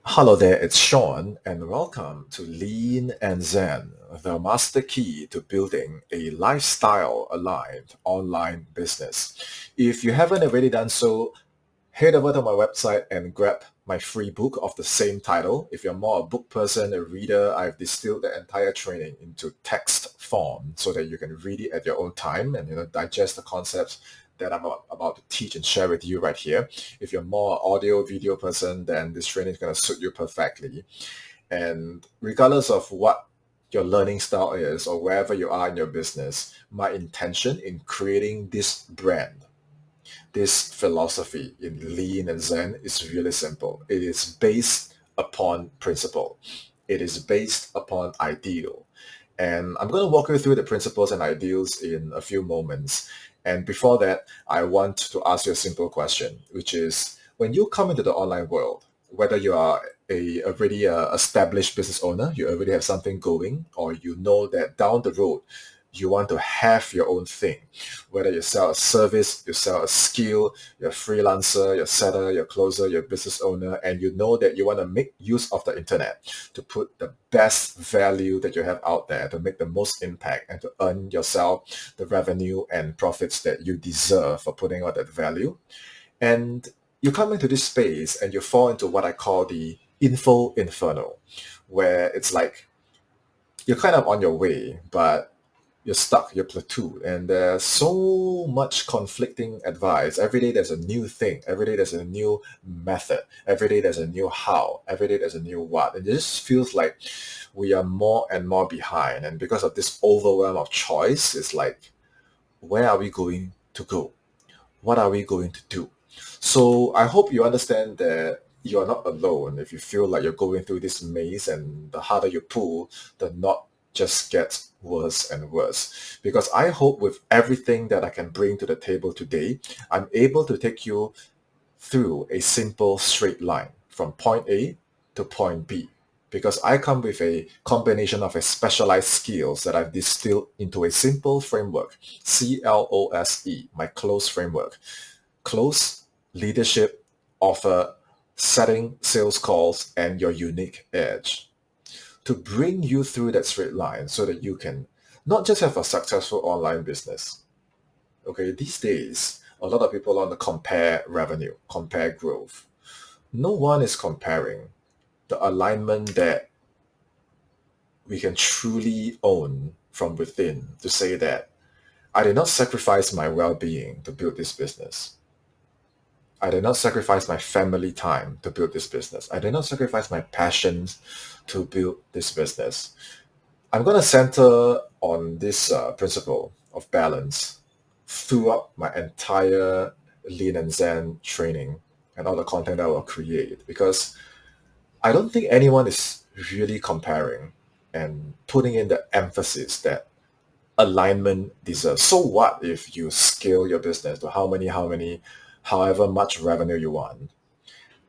Hello there, it's Sean, and welcome to Lean and Zen, the master key to building a lifestyle-aligned online business. If you haven't already done so, head over to my website and grab my free book of the same title. If you're more a book person, a reader, I've distilled the entire training into text form so that you can read it at your own time and digest the concepts that I'm about to teach and share with you right here. If you're more audio video person, then this training is going to suit you perfectly. And regardless of what your learning style is or wherever you are in your business, my intention in creating this brand, this philosophy in Lean and Zen is really simple. It is based upon principle. It is based upon ideal. And I'm going to walk you through the principles and ideals in a few moments. And before that, I want to ask you a simple question, which is when you come into the online world, whether you are a already established business owner, you already have something going, or you know that down the road you want to have your own thing, whether you sell a service, you sell a skill, you're a freelancer, you're a setter, you're a closer, you're a business owner, and you know that you want to make use of the internet to put the best value that you have out there to make the most impact and to earn yourself the revenue and profits that you deserve for putting out that value. And you come into this space and you fall into what I call the Info Inferno, where it's like you're kind of on your way, but you're stuck, you're plateaued, and there's so much conflicting advice. Every day there's a new thing. Every day there's a new method. Every day there's a new how. Every day there's a new what. And it just feels like we are more and more behind. And because of this overwhelm of choice, it's like, where are we going to go? What are we going to do? So I hope you understand that you are not alone if you feel like you're going through this maze, and the harder you pull, the knot just gets worse and worse. Because I hope with everything that I can bring to the table today, I'm able to take you through a simple straight line from point A to point B. Because I come with a combination of a specialized skills that I've distilled into a simple framework, CLOSE, my close framework. Close, leadership, offer, setting sales calls, and your unique edge to bring you through that straight line so that you can not just have a successful online business. Okay, these days, a lot of people want to compare revenue, compare growth. No one is comparing the alignment that we can truly own from within to say that I did not sacrifice my well-being to build this business. I did not sacrifice my family time to build this business. I did not sacrifice my passions to build this business. I'm going to center on this principle of balance throughout my entire Lean and Zen training and all the content that I will create, because I don't think anyone is really comparing and putting in the emphasis that alignment deserves. So what if you scale your business to however much revenue you want,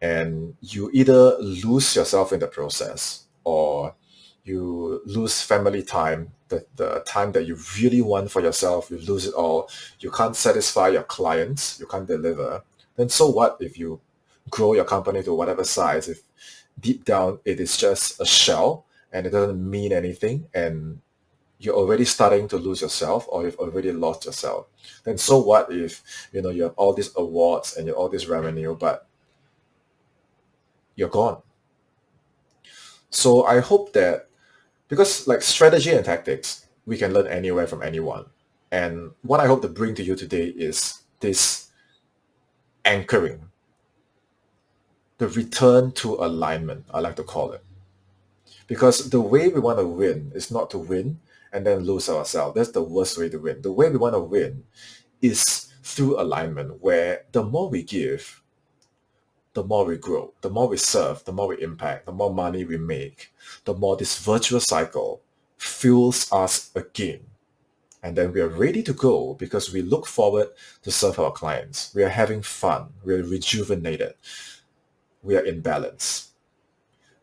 and you either lose yourself in the process or you lose family time, the time that you really want for yourself, you lose it all, you can't satisfy your clients, you can't deliver, then so what if you grow your company to whatever size if deep down it is just a shell and it doesn't mean anything, and you're already starting to lose yourself or you've already lost yourself. Then so what if you have all these awards and you have all this revenue, but you're gone. So I hope that, because like strategy and tactics, we can learn anywhere from anyone. And what I hope to bring to you today is this anchoring, the return to alignment, I like to call it. Because the way we want to win is not to win and then lose ourselves. That's the worst way to win. The way we want to win is through alignment, where the more we give, the more we grow, the more we serve, the more we impact, the more money we make, the more this virtuous cycle fuels us again. And then we are ready to go because we look forward to serve our clients. We are having fun. We are rejuvenated. We are in balance.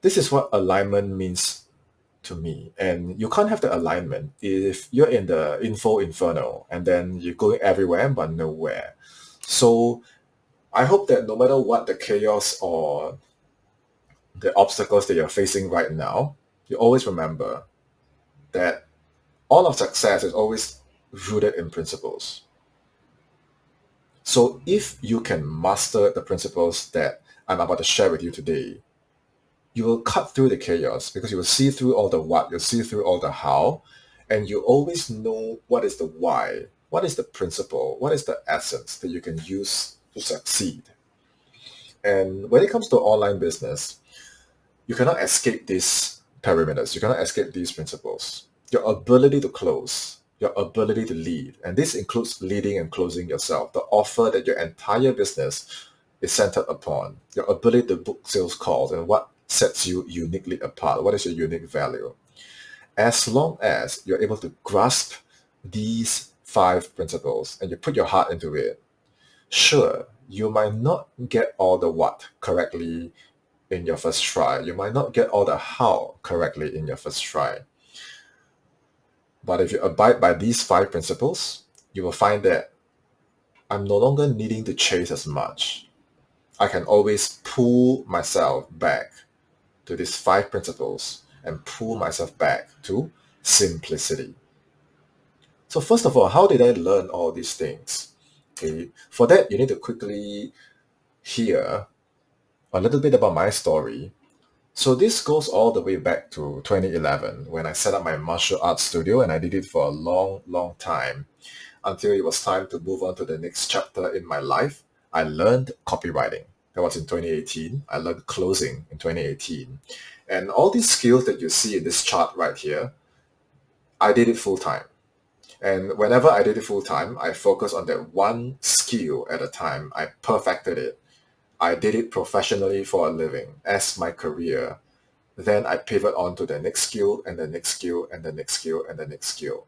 This is what alignment means to me. And you can't have the alignment if you're in the info inferno and then you're going everywhere but nowhere. So I hope that no matter what the chaos or the obstacles that you're facing right now, you always remember that all of success is always rooted in principles. So if you can master the principles that I'm about to share with you today, you will cut through the chaos because you will see through all the what, you'll see through all the how, and you always know what is the why, what is the principle, what is the essence that you can use to succeed. And when it comes to online business, you cannot escape these perimeters. You cannot escape these principles. Your ability to close, your ability to lead, and this includes leading and closing yourself, the offer that your entire business is centered upon, your ability to book sales calls, and what sets you uniquely apart. What is your unique value? As long as you're able to grasp these five principles and you put your heart into it, sure, you might not get all the what correctly in your first try. You might not get all the how correctly in your first try. But if you abide by these five principles, you will find that I'm no longer needing to chase as much. I can always pull myself back to these five principles and pull myself back to simplicity. So first of all, how did I learn all these things? Okay, for that, you need to quickly hear a little bit about my story. So this goes all the way back to 2011 when I set up my martial arts studio, and I did it for a long, long time until it was time to move on to the next chapter in my life. I learned copywriting. That was in 2018. I learned closing in 2018. And all these skills that you see in this chart right here, I did it full time. And whenever I did it full time, I focused on that one skill at a time. I perfected it. I did it professionally for a living as my career. Then I pivot on to the next skill and the next skill and the next skill and the next skill.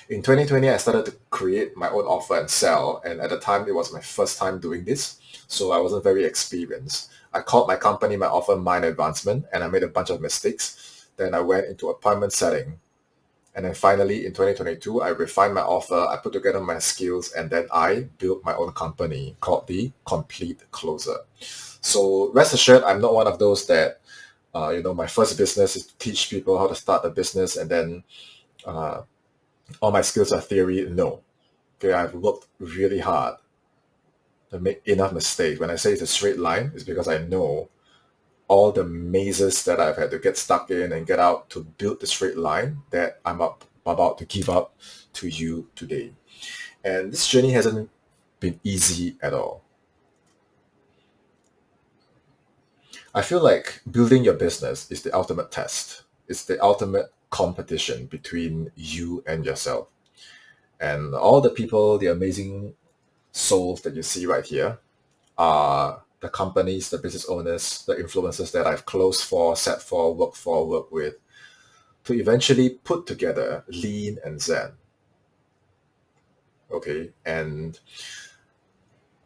In 2020, I started to create my own offer and sell. And at the time, it was my first time doing this. So I wasn't very experienced. I called my company my offer mind advancement, and I made a bunch of mistakes. Then I went into appointment setting. And then finally, in 2022, I refined my offer, I put together my skills, and then I built my own company called the Complete Closer. So rest assured, I'm not one of those that, my first business is to teach people how to start a business and then uh, all my skills are theory. No. Okay, I've worked really hard to make enough mistakes. When I say it's a straight line, it's because I know all the mazes that I've had to get stuck in and get out to build the straight line that about to give up to you today. And this journey hasn't been easy at all. I feel like building your business is the ultimate test. It's the ultimate competition between you and yourself. And all the people, the amazing souls that you see right here are the companies, the business owners, the influencers that I've closed for, set for, work with, to eventually put together Lean and Zen. Okay, and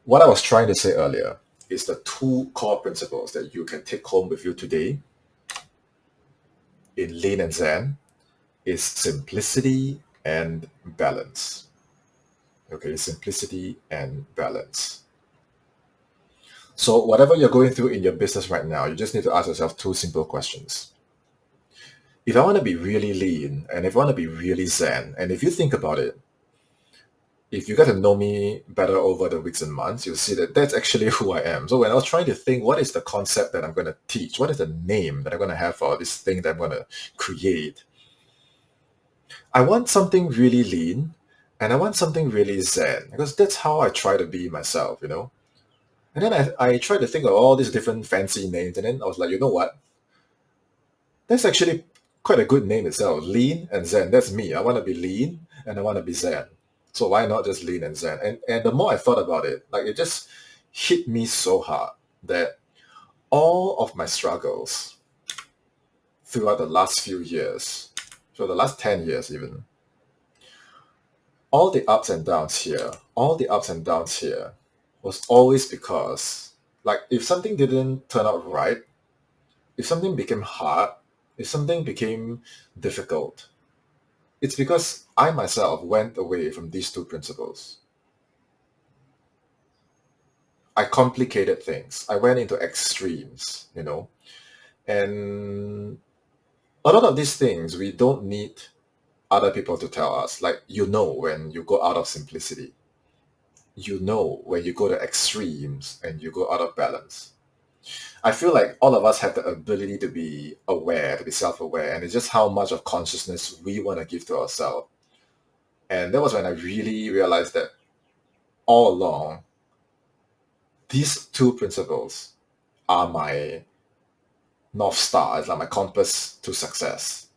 what I was trying to say earlier is the two core principles that you can take home with you today in Lean and Zen is simplicity and balance. Okay, simplicity and balance. So whatever you're going through in your business right now, you just need to ask yourself two simple questions. If I want to be really lean and if I want to be really zen, and if you think about it, if you get to know me better over the weeks and months, you'll see that that's actually who I am. So when I was trying to think, what is the concept that I'm going to teach? What is the name that I'm going to have for this thing that I'm going to create? I want something really lean and I want something really zen because that's how I try to be myself. And then I tried to think of all these different fancy names, and then I was like, you know what? That's actually quite a good name itself. Lean and Zen. That's me. I want to be lean and I want to be Zen. So why not just lean and Zen? And the more I thought about it, like it just hit me so hard that all of my struggles throughout the last few years, so the last 10 years even, all the ups and downs here, all the ups and downs here was always because, like, if something didn't turn out right, if something became hard, if something became difficult, it's because I myself went away from these two principles. I complicated things. I went into extremes. And a lot of these things, we don't need other people to tell us. Like, when you go out of simplicity, when you go to extremes and you go out of balance. I feel like all of us have the ability to be aware, to be self-aware, and it's just how much of consciousness we want to give to ourselves. And that was when I really realized that all along, these two principles are my North Star. It's like my compass to success.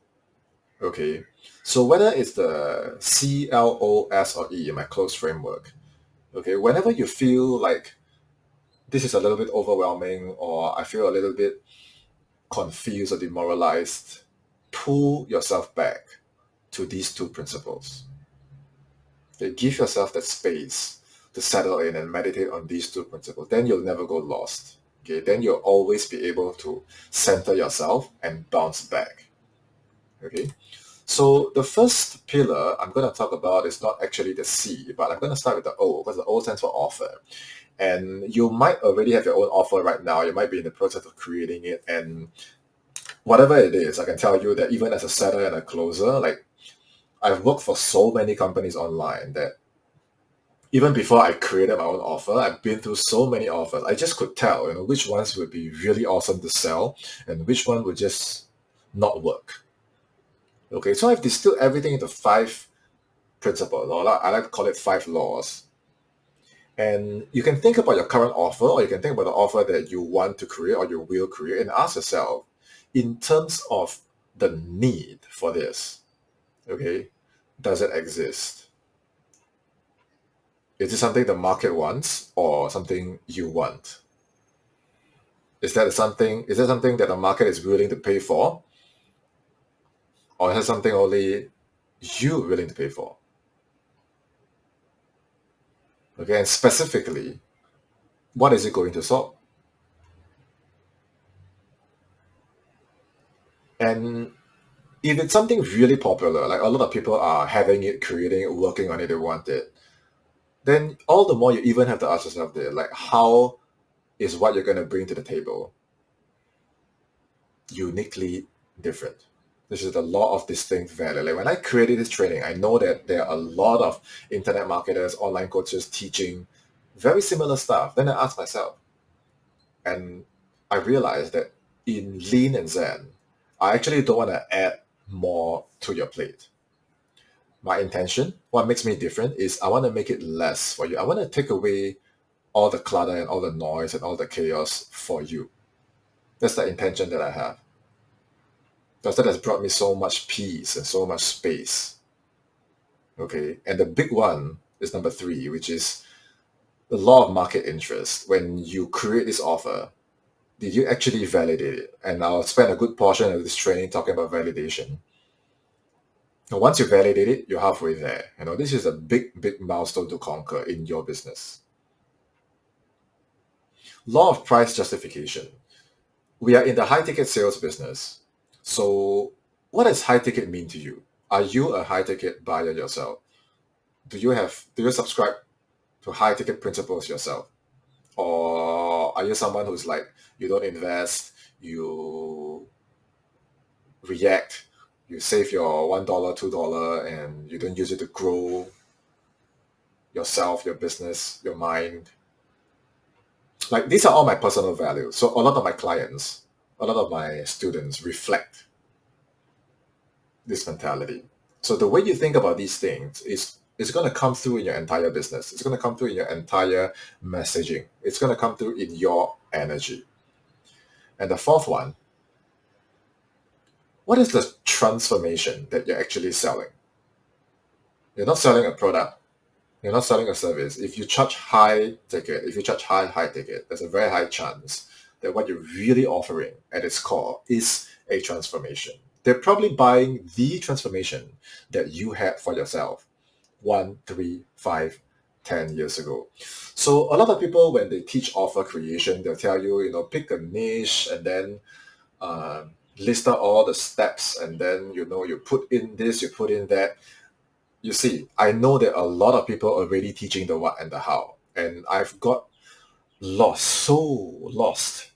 Okay. So whether it's the CLOS or E, my close framework, okay, whenever you feel like this is a little bit overwhelming or I feel a little bit confused or demoralized, pull yourself back to these two principles. Okay, give yourself that space to settle in and meditate on these two principles. Then you'll never go lost. Okay, then you'll always be able to center yourself and bounce back. Okay, so the first pillar I'm going to talk about is not actually the C, but I'm going to start with the O, because the O stands for offer. And you might already have your own offer right now. You might be in the process of creating it. And whatever it is, I can tell you that even as a setter and a closer, like I've worked for so many companies online that even before I created my own offer, I've been through so many offers. I just could tell, which ones would be really awesome to sell and which one would just not work. Okay, so I've distilled everything into 5 principles, or I like to call it 5 laws. And you can think about your current offer, or you can think about the offer that you want to create or you will create, and ask yourself, in terms of the need for this, okay, does it exist? Is it something the market wants or something you want? Is that something that the market is willing to pay for? Or is it something only you willing to pay for? Okay, and specifically, what is it going to solve? And if it's something really popular, like a lot of people are having it, creating it, working on it, they want it, then all the more you even have to ask yourself there, like, how is what you're going to bring to the table uniquely different? This is the law of distinct value. Like when I created this training, I know that there are a lot of internet marketers, online coaches teaching very similar stuff. Then I asked myself, and I realized that in Lean and Zen, I actually don't want to add more to your plate. My intention, what makes me different, is I want to make it less for you. I want to take away all the clutter and all the noise and all the chaos for you. That's the intention that I have. Because that has brought me so much peace and so much space. Okay. And the big one is number 3, which is the law of market interest. When you create this offer, did you actually validate it? And I'll spend a good portion of this training talking about validation. Now, once you validate it, you're halfway there. This is a big, big milestone to conquer in your business. Law of price justification. We are in the high ticket sales business. So what does high ticket mean to you? Are you a high ticket buyer yourself? Do you subscribe to high ticket principles yourself? Or are you someone who's like, you don't invest, you react, you save your $1, $2, and you don't use it to grow yourself, your business, your mind? Like, these are all my personal values. So a lot of my clients, a lot of my students reflect this mentality. So the way you think about these things is going to come through in your entire business. It's going to come through in your entire messaging. It's going to come through in your energy. And the 4th one, what is the transformation that you're actually selling? You're not selling a product. You're not selling a service. If you charge high ticket, high ticket, there's a very high chance that what you're really offering at its core is a transformation. They're probably buying the transformation that you had for yourself 1, 3, 5, 10 years ago. So a lot of people, when they teach offer creation, they'll tell you, pick a niche and then list out all the steps, and then, you put in this, you put in that. You see, I know that a lot of people are already teaching the what and the how, and I've got so lost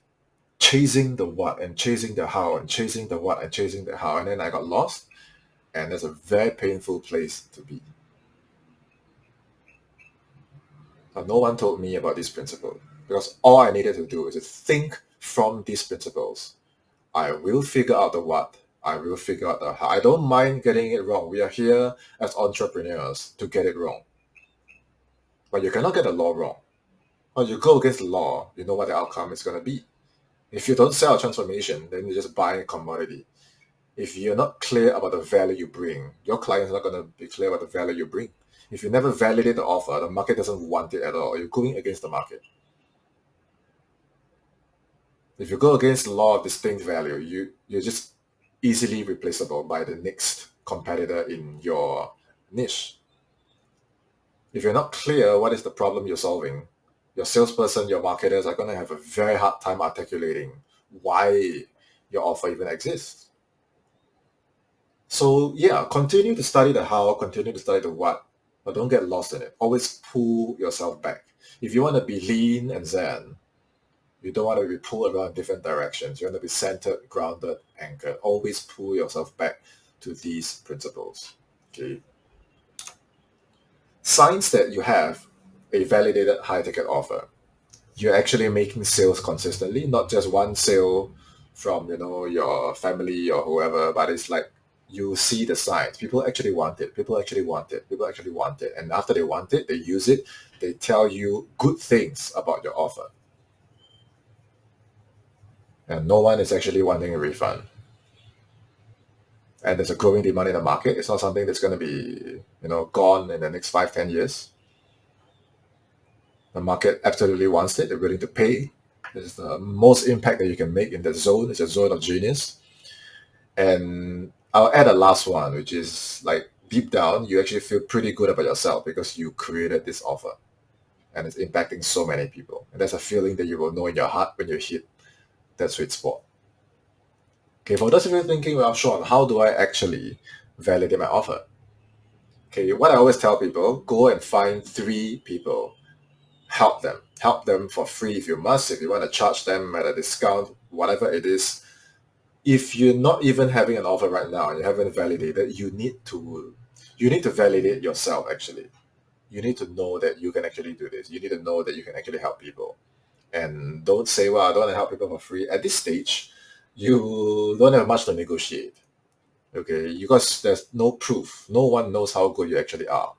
chasing the what and chasing the how and chasing the what and chasing the how. And then I got lost, and that's a very painful place to be. But no one told me about this principle because all I needed to do is to think from these principles. I will figure out the what. I will figure out the how. I don't mind getting it wrong. We are here as entrepreneurs to get it wrong. But you cannot get the law wrong. Or you go against the law, you know what the outcome is going to be. If you don't sell a transformation, then you just buy a commodity. If you're not clear about the value you bring, your client's not going to be clear about the value you bring. If you never validate the offer, the market doesn't want it at all. You're going against the market. If you go against the law of distinct value, you're just easily replaceable by the next competitor in your niche. If you're not clear what is the problem you're solving, your salesperson, your marketers are going to have a very hard time articulating why your offer even exists. So yeah, continue to study the how, continue to study the what, but don't get lost in it. Always pull yourself back. If you want to be lean and zen, you don't want to be pulled around different directions. You want to be centered, grounded, anchored. Always pull yourself back to these principles. Okay. Signs that you have a validated high-ticket offer. You're actually making sales consistently, not just one sale from your family or whoever, but it's like you see the signs. People actually want it. People actually want it. People actually want it. And after they want it, they use it. They tell you good things about your offer. And no one is actually wanting a refund. And there's a growing demand in the market. It's not something that's going to be, gone in the next 5-10 years. The market absolutely wants it. They're willing to pay. It's the most impact that you can make in that zone. It's a zone of genius. And I'll add a last one, which is like deep down, you actually feel pretty good about yourself because you created this offer and it's impacting so many people. And that's a feeling that you will know in your heart when you hit that sweet spot. Okay, for those of you thinking, well, Sean, how do I actually validate my offer? Okay, what I always tell people, go and find 3 people. Help them for free if you must. If you want to charge them at a discount, whatever it is, if you're not even having an offer right now and you haven't validated, you need to validate yourself. Actually, you need to know that you can actually do this. You need to know that you can actually help people. And don't say, well, I don't want to help people for free. At this stage, you don't have much to negotiate. Okay, because there's no proof. No one knows how good you actually are.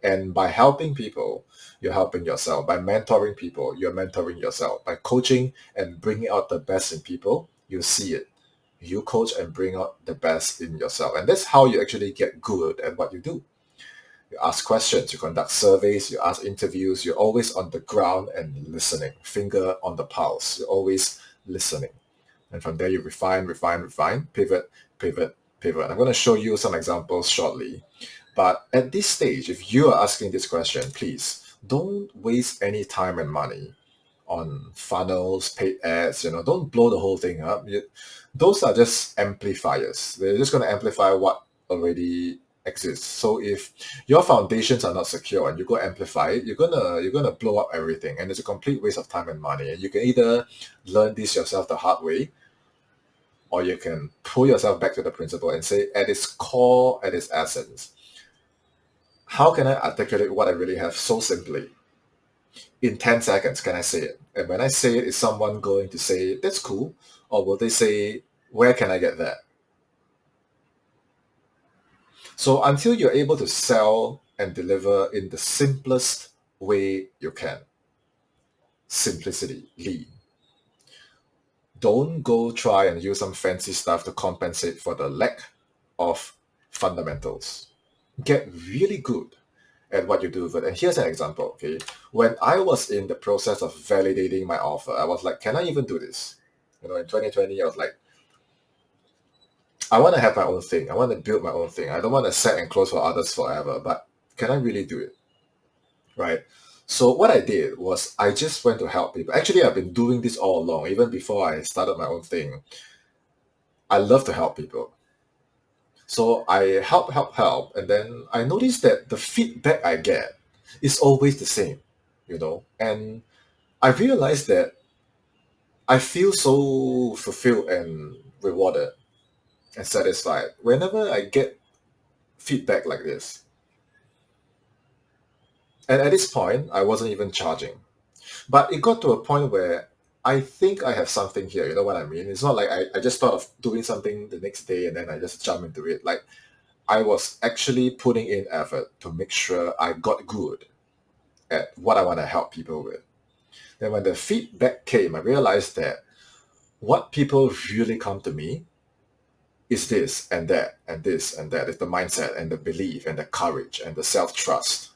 And by helping people, you're helping yourself. By mentoring people, you're mentoring yourself. By coaching and bringing out the best in people, you see it. You coach and bring out the best in yourself. And that's how you actually get good at what you do. You ask questions, you conduct surveys, you ask interviews, you're always on the ground and listening, finger on the pulse. You're always listening. And from there, you refine, pivot, pivot, pivot. I'm going to show you some examples shortly. But at this stage, if you are asking this question, please don't waste any time and money on funnels, paid ads. Don't blow the whole thing up. Those are just amplifiers. They're just going to amplify what already exists. So if your foundations are not secure and you go amplify it, you're gonna blow up everything, and it's a complete waste of time and money. And you can either learn this yourself the hard way, or you can pull yourself back to the principle and say, at its core, at its essence, how can I articulate what I really have so simply? In 10 seconds, can I say it? And when I say it, is someone going to say, that's cool? Or will they say, where can I get that? So until you're able to sell and deliver in the simplest way you can, simplicity, lean. Don't go try and use some fancy stuff to compensate for the lack of fundamentals. Get really good at what you do. And here's an example, okay? When I was in the process of validating my offer, I was like, can I even do this? In 2020, I was like, I want to have my own thing. I want to build my own thing. I don't want to set and close for others forever, but can I really do it? Right? So what I did was I just went to help people. Actually, I've been doing this all along, even before I started my own thing. I love to help people. So I help, and then I noticed that the feedback I get is always the same, and I realized that I feel so fulfilled and rewarded and satisfied whenever I get feedback like this. And at this point, I wasn't even charging. But it got to a point where I think I have something here. You know what I mean? It's not like I just thought of doing something the next day and then I just jump into it. Like I was actually putting in effort to make sure I got good at what I want to help people with. Then when the feedback came, I realized that what people really come to me is this and that and this and that. It's the mindset and the belief and the courage and the self-trust.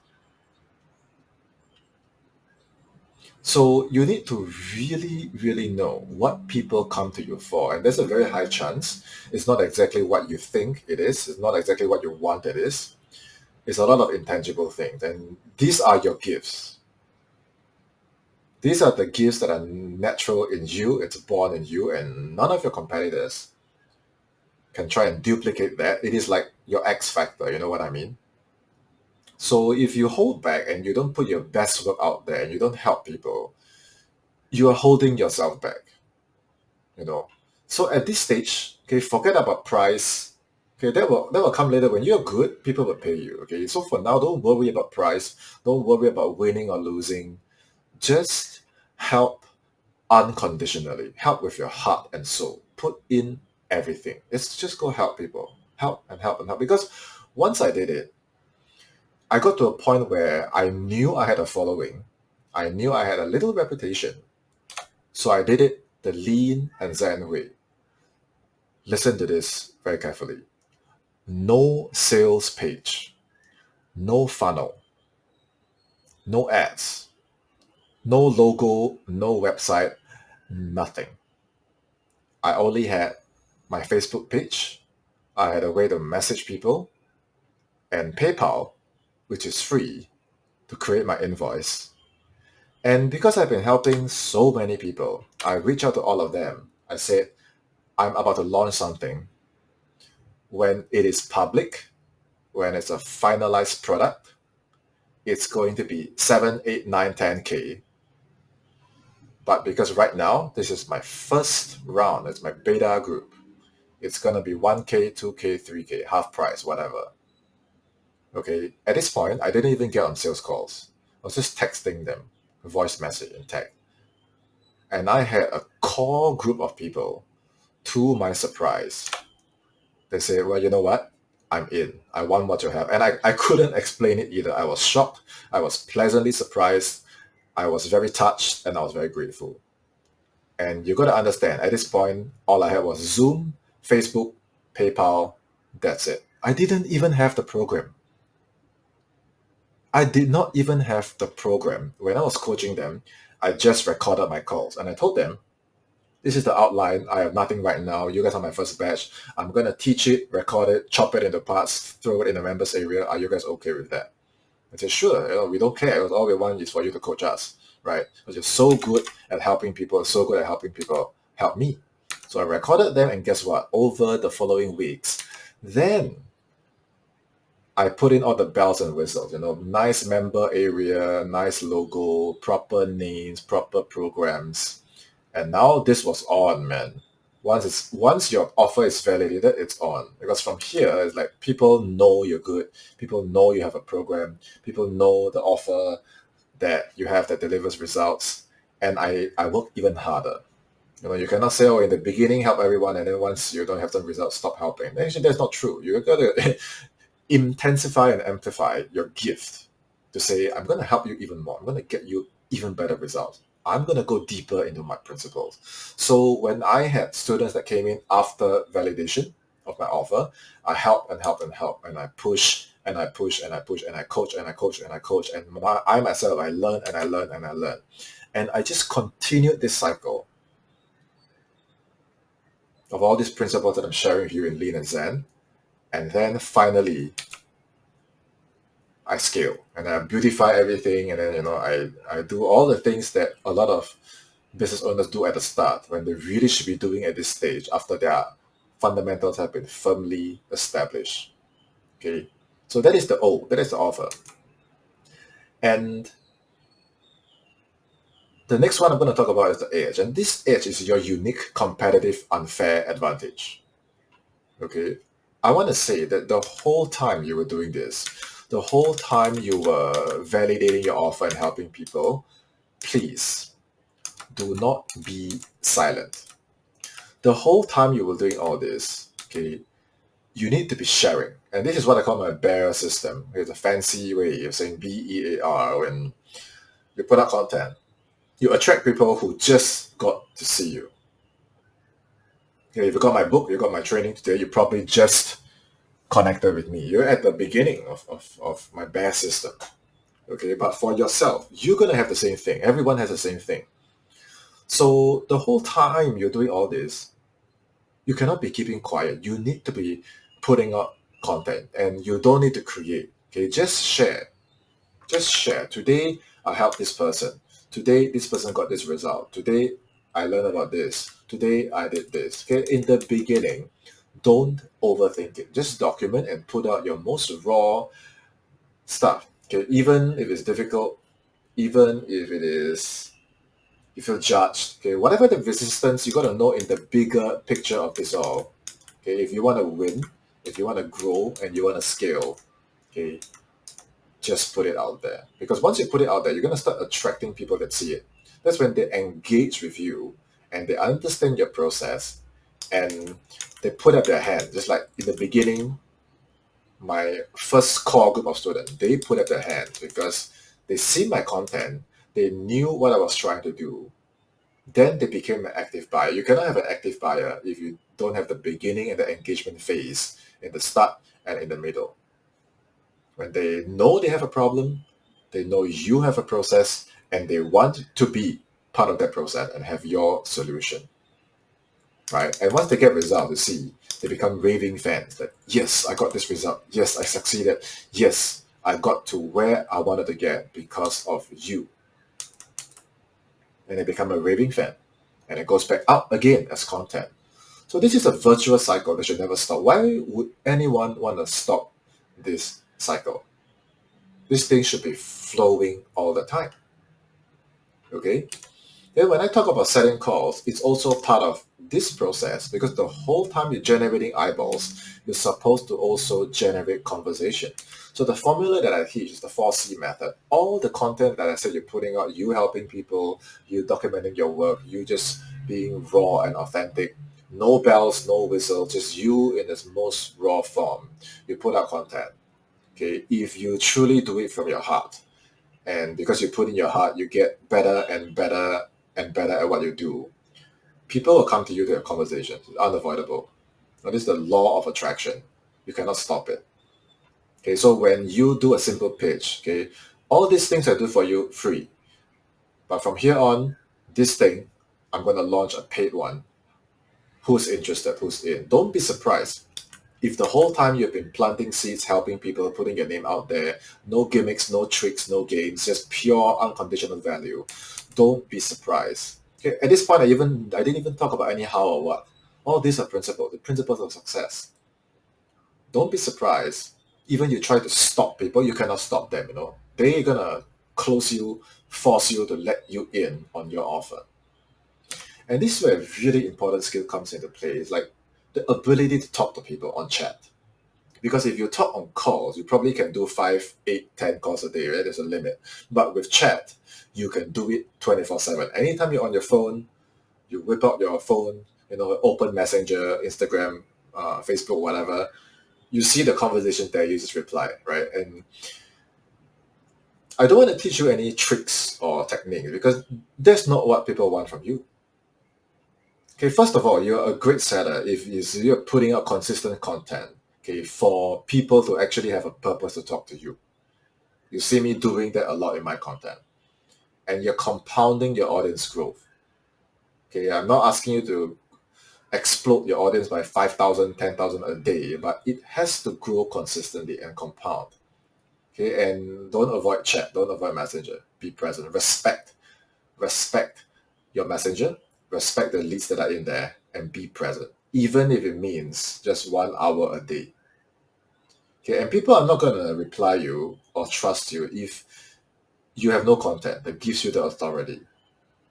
So you need to really, really know what people come to you for. And there's a very high chance it's not exactly what you think it is. It's not exactly what you want it is. It's a lot of intangible things. And these are your gifts. These are the gifts that are natural in you. It's born in you. And none of your competitors can try and duplicate that. It is like your X factor. You know what I mean? So if you hold back and you don't put your best work out there and you don't help people, you are holding yourself back. You know. So at this stage, okay, forget about price. Okay, that will come later. When you're good, people will pay you. Okay. So for now, don't worry about price. Don't worry about winning or losing. Just help unconditionally. Help with your heart and soul. Put in everything. It's just go help people. Help and help and help. Because once I did it, I got to a point where I knew I had a following. I knew I had a little reputation. So I did it the lean and Zen way. Listen to this very carefully. No sales page, no funnel, no ads, no logo, no website, nothing. I only had my Facebook page. I had a way to message people and PayPal, which is free, to create my invoice. And because I've been helping so many people, I reached out to all of them. I said, I'm about to launch something. When it is public, when it's a finalized product, it's going to be 7, 8, 9, 10K. But because right now, this is my first round, it's my beta group. It's going to be 1K, 2K, 3K, half price, whatever. Okay. At this point, I didn't even get on sales calls. I was just texting them, voice message and text. And I had a core group of people, to my surprise. They say, well, you know what? I'm in. I want what you have. And I couldn't explain it either. I was shocked. I was pleasantly surprised. I was very touched and I was very grateful. And you got to understand, at this point, all I had was Zoom, Facebook, PayPal. That's it. I didn't even have the program. I did not even have the program. When I was coaching them, I just recorded my calls and I told them, this is the outline. I have nothing right now. You guys are my first batch. I'm going to teach it, record it, chop it into parts, throw it in the members area. Are you guys okay with that? I said, sure. We don't care. All we want is for you to coach us, right? Because you're so good at helping people, so good at helping people help me. So I recorded them, and guess what? Over the following weeks, then I put in all the bells and whistles, nice member area, nice logo, proper names, proper programs. And now this was on, man. Once your offer is validated, it's on. Because from here, it's like people know you're good. People know you have a program. People know the offer that you have that delivers results. And I work even harder. You cannot say, oh, in the beginning, help everyone, and then once you don't have some results, stop helping. Actually, that's not true. You got to intensify and amplify your gift to say, I'm going to help you even more. I'm going to get you even better results. I'm going to go deeper into my principles. So when I had students that came in after validation of my offer, I help and help and help, and I push and I push and I push and I coach and I coach and I coach. And I myself, I learn and I learn and I learn. And I just continued this cycle of all these principles that I'm sharing with you in Lean and Zen. And then finally, I scale and I beautify everything, and then I do all the things that a lot of business owners do at the start when they really should be doing at this stage after their fundamentals have been firmly established. Okay, so that is the offer, and The next one I'm going to talk about is the edge. And this edge is your unique, competitive, unfair advantage. Okay. I want to say that the whole time you were doing this, the whole time you were validating your offer and helping people, please do not be silent. The whole time you were doing all this, okay, you need to be sharing. And this is what I call my bearer system. It's a fancy way of saying BEAR. When you put out content, you attract people who just got to see you. Okay, if you got my book, you got my training today, you probably just connected with me. You're at the beginning of my bear system. Okay, but for yourself, you're going to have the same thing. Everyone has the same thing. So the whole time you're doing all this, you cannot be keeping quiet. You need to be putting out content, and you don't need to create. Okay, just share. Just share. Today, I helped this person. Today, this person got this result. Today, I learned about this. Today, I did this. Okay, in the beginning, don't overthink it. Just document and put out your most raw stuff. Okay, even if it's difficult, even if it is, you feel judged. Okay, whatever the resistance, you got to know in the bigger picture of this all. Okay, if you want to win, if you want to grow and you want to scale, okay, just put it out there. Because once you put it out there, you're going to start attracting people that see it. That's when they engage with you and they understand your process and they put up their hand. Just like in the beginning, my first core group of students, they put up their hand because they see my content, they knew what I was trying to do. Then they became an active buyer. You cannot have an active buyer if you don't have the beginning and the engagement phase in the start and in the middle. When they know they have a problem, they know you have a process, and they want to be part of that process and have your solution. Right? And once they get results, you see, they become raving fans that, yes, I got this result. Yes, I succeeded. Yes, I got to where I wanted to get because of you. And they become a raving fan. And it goes back up again as content. So this is a virtuous cycle that should never stop. Why would anyone want to stop this cycle? This thing should be flowing all the time. Okay? Then when I talk about setting calls, it's also part of this process because the whole time you're generating eyeballs, you're supposed to also generate conversation. So the formula that I teach is the 4C method. All the content that I said you're putting out, you helping people, you documenting your work, you just being raw and authentic. No bells, no whistles, just you in its most raw form. You put out content. Okay, if you truly do it from your heart, and because you put in your heart, you get better and better and better at what you do. People will come to you to have conversations. It's unavoidable. Now, this is the law of attraction. You cannot stop it. Okay, so when you do a simple pitch, okay, all these things I do for you free. But from here on, this thing, I'm going to launch a paid one. Who's interested? Who's in? Don't be surprised if the whole time you've been planting seeds, helping people, putting your name out there, no gimmicks, no tricks, no games, just pure unconditional value. Don't be surprised. Okay, at this point, I didn't even talk about any how or what. All these are principles, the principles of success. Don't be surprised. Even you try to stop people, you cannot stop them, They're gonna close you, force you to let you in on your offer. And this is where a really important skill comes into play. It's like the ability to talk to people on chat. Because if you talk on calls, you probably can do 5, 8, 10 calls a day, right? There's a limit. But with chat, you can do it 24/7. Anytime you're on your phone, you whip out your phone, open Messenger, Instagram, Facebook, whatever. You see the conversation there, you just reply, right? And I don't want to teach you any tricks or techniques because that's not what people want from you. Okay, first of all, you're a great seller if you're putting out consistent content, okay, for people to actually have a purpose to talk to you. You see me doing that a lot in my content. And you're compounding your audience growth. Okay, I'm not asking you to explode your audience by 5,000, 10,000 a day, but it has to grow consistently and compound. Okay, and don't avoid chat, don't avoid messenger. Be present. Respect your messenger, respect the leads that are in there, and be present, even if it means just 1 hour a day. Okay, and people are not going to reply you or trust you if you have no content that gives you the authority.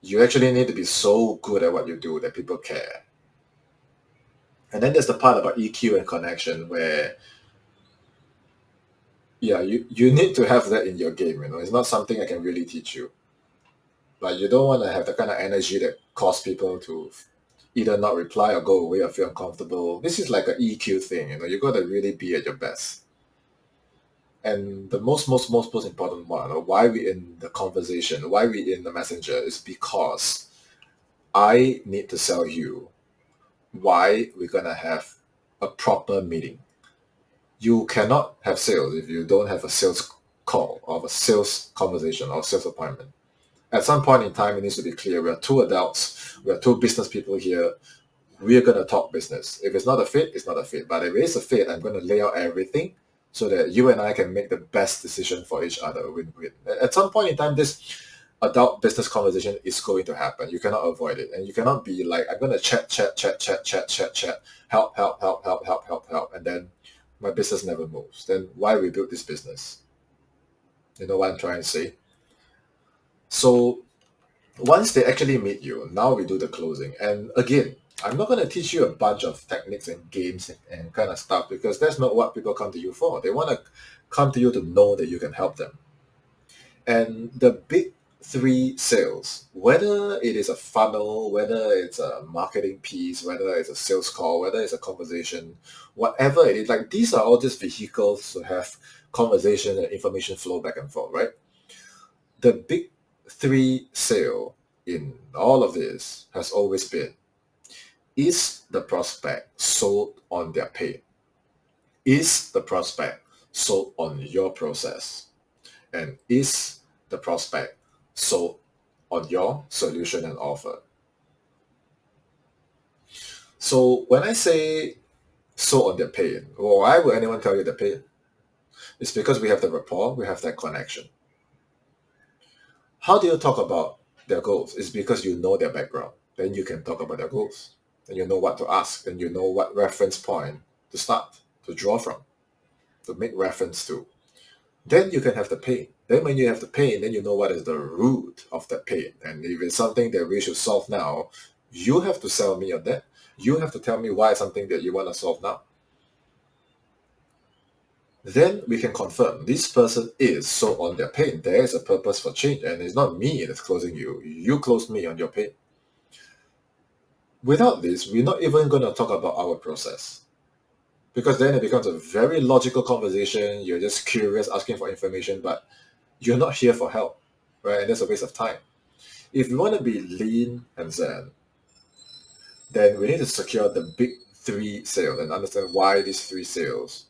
You actually need to be so good at what you do that people care. And then there's the part about EQ and connection where, yeah, you need to have that in your game. It's not something I can really teach you. Like, you don't want to have the kind of energy that cause people to either not reply or go away or feel uncomfortable. This is like an EQ thing. You got to really be at your best. And the most important one, or why we in the conversation, why we in the messenger, is because I need to sell you why we're gonna have a proper meeting. You cannot have sales if you don't have a sales call or a sales conversation or sales appointment. At some point in time, it needs to be clear. We are two adults. We are two business people here. We're going to talk business. If it's not a fit, it's not a fit. But if it is a fit, I'm going to lay out everything so that you and I can make the best decision for each other. Win-win. At some point in time, this adult business conversation is going to happen. You cannot avoid it. And you cannot be like, I'm going to chat, help. And then my business never moves. Then why we built this business? You know what I'm trying to say? So once they actually meet you, now we do the closing. And again, I'm not going to teach you a bunch of techniques and games and kind of stuff because that's not what people come to you for. They want to come to you to know that you can help them. And the big three sales, whether it is a funnel, whether it's a marketing piece, whether it's a sales call, whether it's a conversation, whatever it is, like these are all just vehicles to have conversation and information flow back and forth, right? The big three sale in all of this has always been, is the prospect sold on their pain? Is the prospect sold on your process? And is the prospect sold on your solution and offer? So when I say sold on their pain, well, why would anyone tell you the pain? It's because we have the rapport, we have that connection. How do you talk about their goals? It's because you know their background. Then you can talk about their goals. And you know what to ask. And you know what reference point to start, to draw from, to make reference to. Then you can have the pain. Then when you have the pain, then you know what is the root of that pain. And if it's something that we should solve now, you have to sell me on that. You have to tell me why it's something that you want to solve now. Then we can confirm this person is so on their pain. There is a purpose for change, and it's not me that's closing you. You closed me on your pain. Without this, we're not even going to talk about our process, because then it becomes a very logical conversation. You're just curious, asking for information, but you're not here for help, right? And that's a waste of time. If we want to be lean and zen, then we need to secure the big three sales and understand why these three sales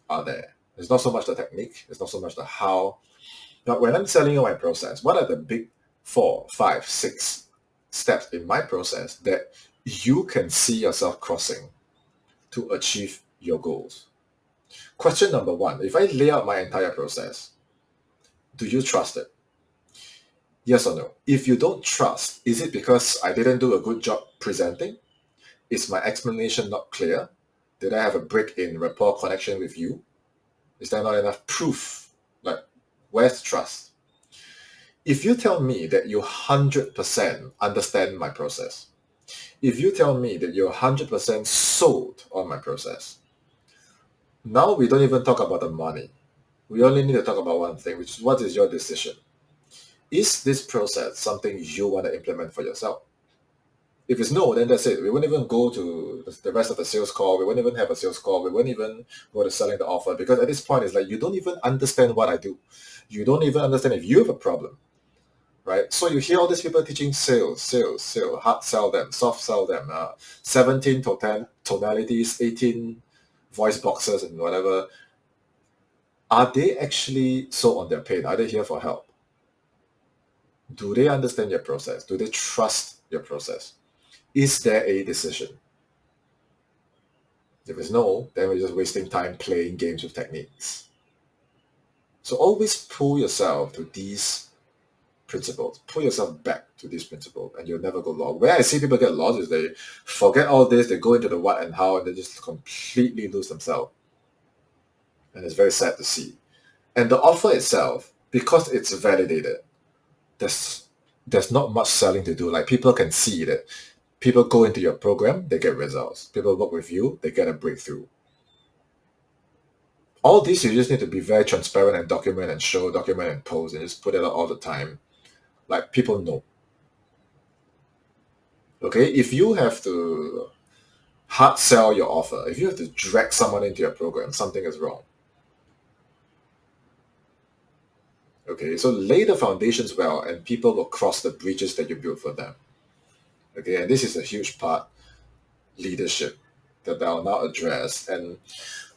are there. It's not so much the technique, it's not so much the how. Now, when I'm selling you my process, what are the big 4, 5, 6 steps in my process that you can see yourself crossing to achieve your goals? Question number 1, if I lay out my entire process, do you trust it? Yes or no? If you don't trust, is it because I didn't do a good job presenting? Is my explanation not clear? Did I have a break in rapport connection with you? Is there not enough proof? Like, where's trust? If you tell me that you 100% understand my process, if you tell me that you're 100% sold on my process, now we don't even talk about the money. We only need to talk about one thing, which is what is your decision? Is this process something you want to implement for yourself? If it's no, then that's it. We won't even go to the rest of the sales call. We won't even have a sales call. We won't even go to selling the offer, because at this point, it's like you don't even understand what I do. You don't even understand if you have a problem, right? So you hear all these people teaching sales, hard sell them, soft sell them, 17 tonalities, 18 voice boxes and whatever. Are they actually so on their pain? Are they here for help? Do they understand your process? Do they trust your process? Is there a decision? If it's no, then we're just wasting time playing games with techniques. So always pull yourself to these principles. Pull yourself back to these principles, and you'll never go lost. Where I see people get lost is they forget all this, they go into the what and how, and they just completely lose themselves. And it's very sad to see. And the offer itself, because it's validated, there's there's not much selling to do. Like people can see that people go into your program, they get results. People work with you, they get a breakthrough. All these you just need to be very transparent and document and show, document and post and just put it out all the time. Like people know. Okay, if you have to hard sell your offer, if you have to drag someone into your program, something is wrong. Okay, so lay the foundations well and people will cross the bridges that you build for them. Okay, and this is a huge part, leadership, that I'll now address. And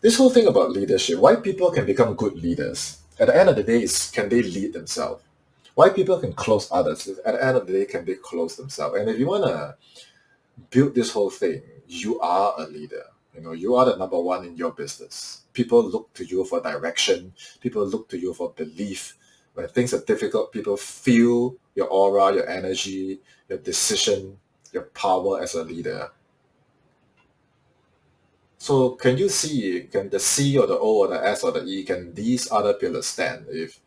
this whole thing about leadership, why people can become good leaders, at the end of the day, is can they lead themselves? Why people can close others, is at the end of the day, can they close themselves? And if you want to build this whole thing, you are a leader. You know, you are the number one in your business. People look to you for direction. People look to you for belief. When things are difficult, people feel your aura, your energy, your decision, your power as a leader. So can you see, can the C or the O or the S or the E, can these other pillars stand if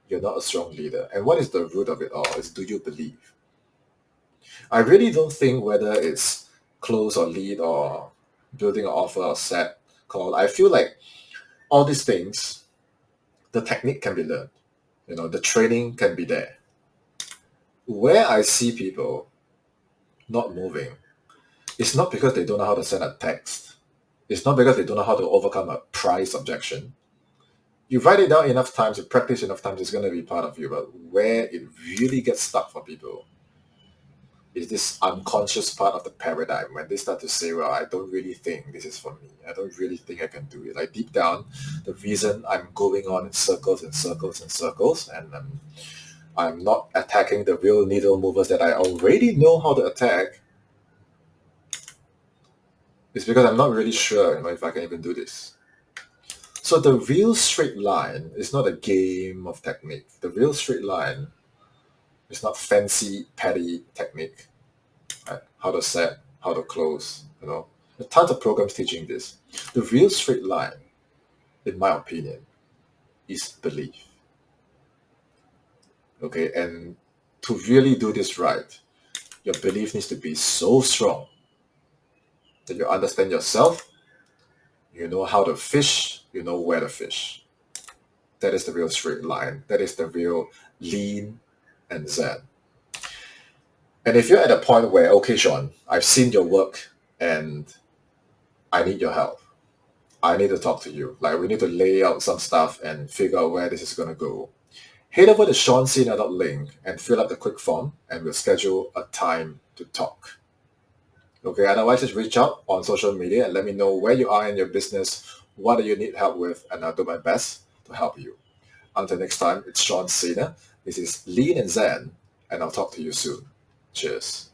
you're not a strong leader? And what is the root of it all? Is do you believe? I really don't think whether it's close or lead or building an offer or set call. I feel like all these things, the technique can be learned. You know, the training can be there. Where I see people not moving, it's not because they don't know how to send a text. It's not because they don't know how to overcome a price objection. You write it down enough times, you practice enough times, it's going to be part of you. But where it really gets stuck for people is this unconscious part of the paradigm when they start to say, well, I don't really think this is for me. I don't really think I can do it. Like deep down, the reason I'm going on in circles and circles and circles, and I'm not attacking the real needle movers that I already know how to attack, is because I'm not really sure, if I can even do this. So the real straight line is not a game of technique. The real straight line is not fancy, petty technique. Right? How to set, how to close, There are tons of programs teaching this. The real straight line, in my opinion, is belief. Okay, and to really do this right, your belief needs to be so strong that you understand yourself, you know how to fish, you know where to fish. That is the real straight line. That is the real lean and zen. And if you're at a point where, okay, Sean, I've seen your work and I need your help. I need to talk to you. Like we need to lay out some stuff and figure out where this is going to go. Head over to seansena.link and fill out the quick form and we'll schedule a time to talk. Okay, otherwise just reach out on social media and let me know where you are in your business, what do you need help with, and I'll do my best to help you. Until next time, it's Sena. This is Lean and Zen, and I'll talk to you soon. Cheers.